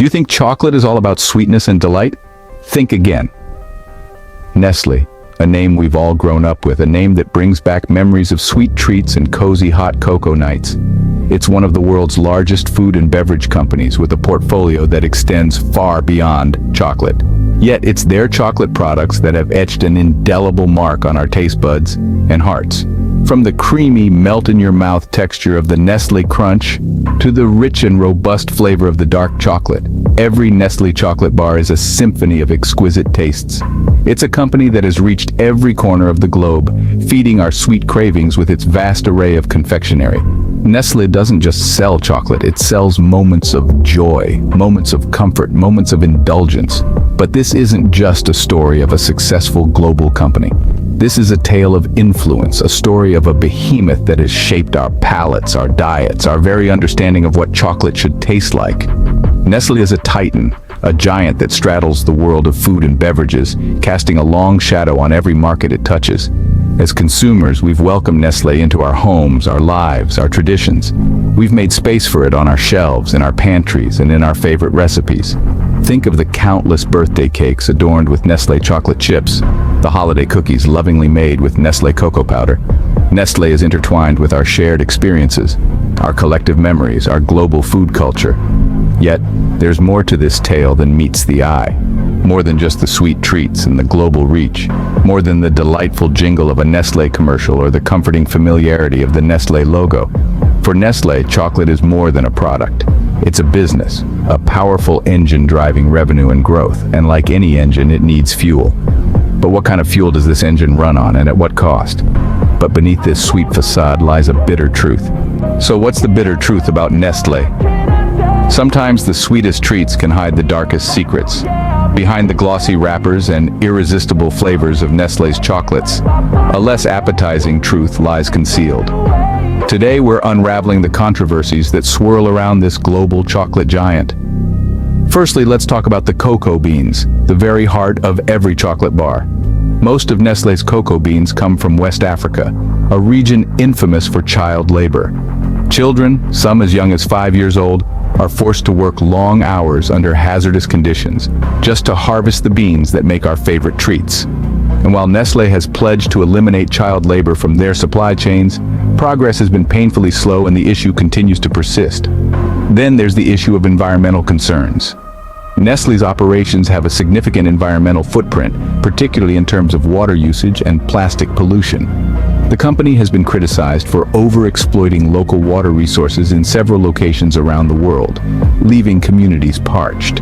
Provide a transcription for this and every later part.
you think chocolate is all about sweetness and delight? Think again. Nestlé, a name we've all grown up with, a name that brings back memories of sweet treats and cozy hot cocoa nights. It's one of the world's largest food and beverage companies with a portfolio that extends far beyond chocolate. Yet it's their chocolate products that have etched an indelible mark on our taste buds and hearts. From the creamy, melt-in-your-mouth texture of the Nestlé Crunch to the rich and robust flavor of the dark chocolate, every Nestlé chocolate bar is a symphony of exquisite tastes. It's a company that has reached every corner of the globe, feeding our sweet cravings with its vast array of confectionery. Nestlé doesn't just sell chocolate, it sells moments of joy, moments of comfort, moments of indulgence. But this isn't just a story of a successful global company. This is a tale of influence, a story of a behemoth that has shaped our palates, our diets, our very understanding of what chocolate should taste like. Nestlé is a titan, a giant that straddles the world of food and beverages, casting a long shadow on every market it touches. As consumers, we've welcomed Nestlé into our homes, our lives, our traditions. We've made space for it on our shelves, in our pantries, and in our favorite recipes. Think of the countless birthday cakes adorned with Nestlé chocolate chips, the holiday cookies lovingly made with Nestlé cocoa powder. Nestlé is intertwined with our shared experiences, our collective memories, our global food culture. Yet, there's more to this tale than meets the eye. More than just the sweet treats and the global reach. More than the delightful jingle of a Nestlé commercial or the comforting familiarity of the Nestlé logo. For Nestlé, chocolate is more than a product. It's a business, a powerful engine driving revenue and growth, and like any engine, it needs fuel. But what kind of fuel does this engine run on, and at what cost? But beneath this sweet facade lies a bitter truth. So what's the bitter truth about Nestlé? Sometimes the sweetest treats can hide the darkest secrets. Behind the glossy wrappers and irresistible flavors of Nestlé's chocolates, a less appetizing truth lies concealed. Today we're unraveling the controversies that swirl around this global chocolate giant. Firstly, let's talk about the cocoa beans, the very heart of every chocolate bar. Most of Nestlé's cocoa beans come from West Africa, a region infamous for child labor. Children, some as young as 5 years old, are forced to work long hours under hazardous conditions just to harvest the beans that make our favorite treats. And while Nestlé has pledged to eliminate child labor from their supply chains, progress has been painfully slow and the issue continues to persist. Then there's the issue of environmental concerns. Nestlé's operations have a significant environmental footprint, particularly in terms of water usage and plastic pollution. The company has been criticized for over-exploiting local water resources in several locations around the world, leaving communities parched.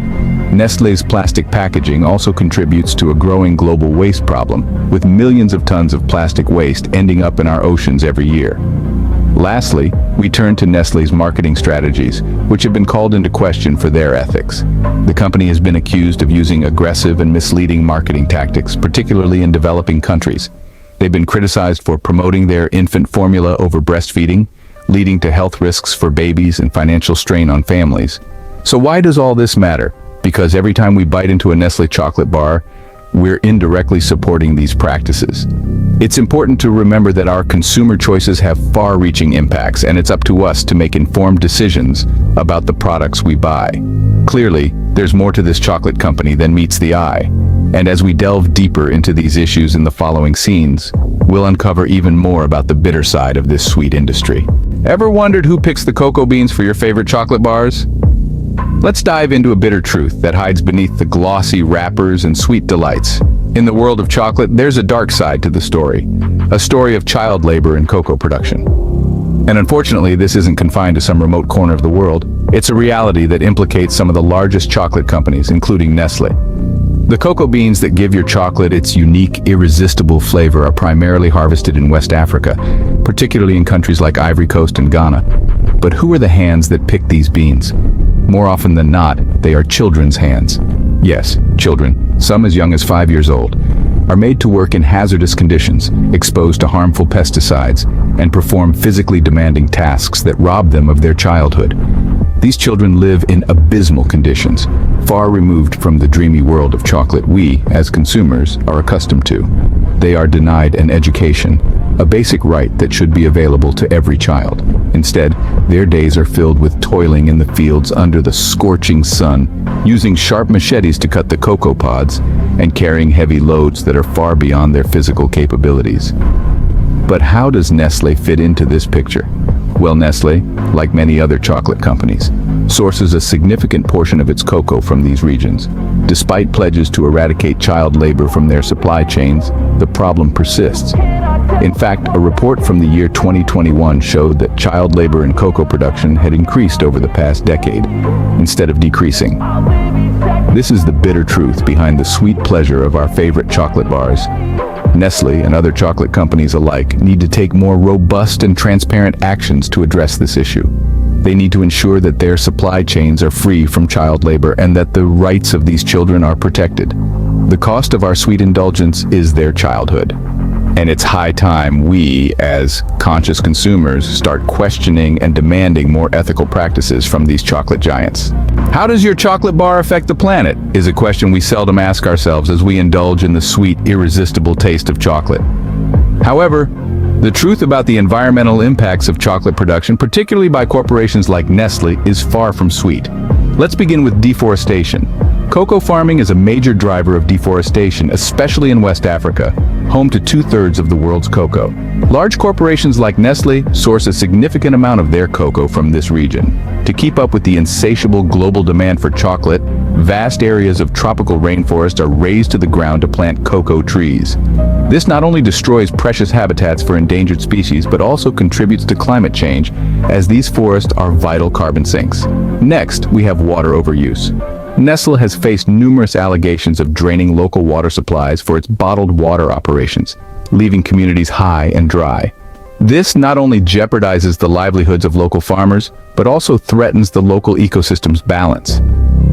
Nestlé's plastic packaging also contributes to a growing global waste problem, with millions of tons of plastic waste ending up in our oceans every year. Lastly, we turn to Nestlé's marketing strategies, which have been called into question for their ethics. The company has been accused of using aggressive and misleading marketing tactics, particularly in developing countries. They've been criticized for promoting their infant formula over breastfeeding, leading to health risks for babies and financial strain on families. So why does all this matter? Because every time we bite into a Nestlé chocolate bar, we're indirectly supporting these practices. It's important to remember that our consumer choices have far-reaching impacts, and it's up to us to make informed decisions about the products we buy. Clearly, there's more to this chocolate company than meets the eye. And as we delve deeper into these issues in the following scenes, we'll uncover even more about the bitter side of this sweet industry. Ever wondered who picks the cocoa beans for your favorite chocolate bars? Let's dive into a bitter truth that hides beneath the glossy wrappers and sweet delights. In the world of chocolate, there's a dark side to the story, a story of child labor in cocoa production. And unfortunately, this isn't confined to some remote corner of the world. It's a reality that implicates some of the largest chocolate companies, including Nestlé. The cocoa beans that give your chocolate its unique, irresistible flavor are primarily harvested in West Africa, particularly in countries like Ivory Coast and Ghana. But who are the hands that pick these beans? More often than not, they are children's hands. Yes, children, some as young as 5 years old, are made to work in hazardous conditions, exposed to harmful pesticides, and perform physically demanding tasks that rob them of their childhood. These children live in abysmal conditions, far removed from the dreamy world of chocolate we, as consumers, are accustomed to. They are denied an education, a basic right that should be available to every child. Instead, their days are filled with toiling in the fields under the scorching sun, using sharp machetes to cut the cocoa pods, and carrying heavy loads that are far beyond their physical capabilities. But how does Nestlé fit into this picture? Well, Nestlé, like many other chocolate companies, sources a significant portion of its cocoa from these regions. Despite pledges to eradicate child labor from their supply chains, the problem persists. In fact, a report from the year 2021 showed that child labor in cocoa production had increased over the past decade, instead of decreasing. This is the bitter truth behind the sweet pleasure of our favorite chocolate bars. Nestlé and other chocolate companies alike need to take more robust and transparent actions to address this issue. They need to ensure that their supply chains are free from child labor and that the rights of these children are protected. The cost of our sweet indulgence is their childhood. And it's high time we, as conscious consumers, start questioning and demanding more ethical practices from these chocolate giants. How does your chocolate bar affect the planet? Is a question we seldom ask ourselves as we indulge in the sweet, irresistible taste of chocolate. However, the truth about the environmental impacts of chocolate production, particularly by corporations like Nestlé, is far from sweet. Let's begin with deforestation. Cocoa farming is a major driver of deforestation, especially in West Africa, home to 2/3 of the world's cocoa. Large corporations like Nestlé source a significant amount of their cocoa from this region. To keep up with the insatiable global demand for chocolate, vast areas of tropical rainforest are razed to the ground to plant cocoa trees. This not only destroys precious habitats for endangered species, but also contributes to climate change, as these forests are vital carbon sinks. Next, we have water overuse. Nestlé has faced numerous allegations of draining local water supplies for its bottled water operations, leaving communities high and dry. This not only jeopardizes the livelihoods of local farmers, but also threatens the local ecosystem's balance.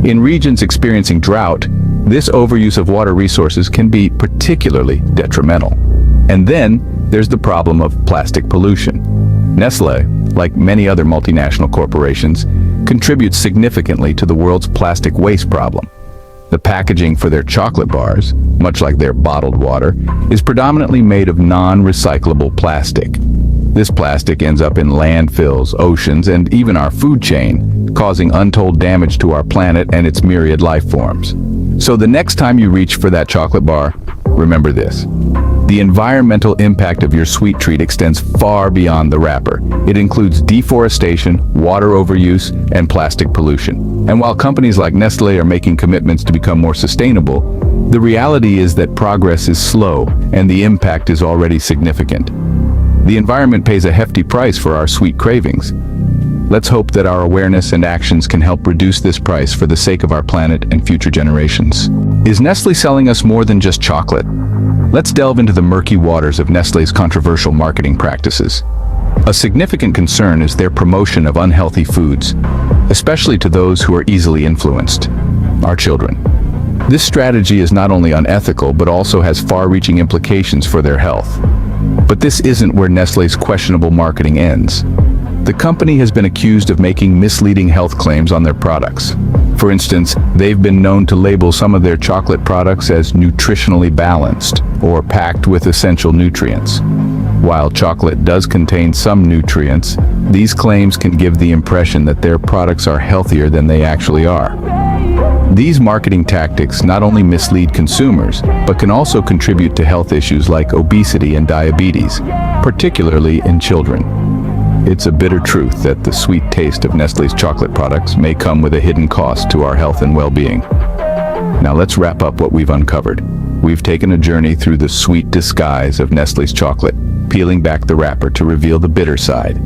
In regions experiencing drought, this overuse of water resources can be particularly detrimental. And then there's the problem of plastic pollution. Nestlé, like many other multinational corporations, contributes significantly to the world's plastic waste problem. The packaging for their chocolate bars, much like their bottled water, is predominantly made of non-recyclable plastic. This plastic ends up in landfills, oceans, and even our food chain, causing untold damage to our planet and its myriad life forms. So the next time you reach for that chocolate bar, remember this. The environmental impact of your sweet treat extends far beyond the wrapper. It includes deforestation, water overuse, and plastic pollution. And while companies like Nestlé are making commitments to become more sustainable, the reality is that progress is slow and the impact is already significant. The environment pays a hefty price for our sweet cravings. Let's hope that our awareness and actions can help reduce this price for the sake of our planet and future generations. Is Nestlé selling us more than just chocolate? Let's delve into the murky waters of Nestlé's controversial marketing practices. A significant concern is their promotion of unhealthy foods, especially to those who are easily influenced, our children. This strategy is not only unethical, but also has far-reaching implications for their health. But this isn't where Nestlé's questionable marketing ends. The company has been accused of making misleading health claims on their products. For instance, they've been known to label some of their chocolate products as nutritionally balanced or packed with essential nutrients. While chocolate does contain some nutrients, these claims can give the impression that their products are healthier than they actually are. These marketing tactics not only mislead consumers, but can also contribute to health issues like obesity and diabetes, particularly in children. It's a bitter truth that the sweet taste of Nestlé's chocolate products may come with a hidden cost to our health and well-being. Now let's wrap up what we've uncovered. We've taken a journey through the sweet disguise of Nestlé's chocolate, peeling back the wrapper to reveal the bitter side.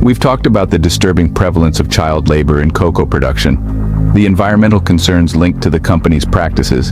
We've talked about the disturbing prevalence of child labor in cocoa production, the environmental concerns linked to the company's practices,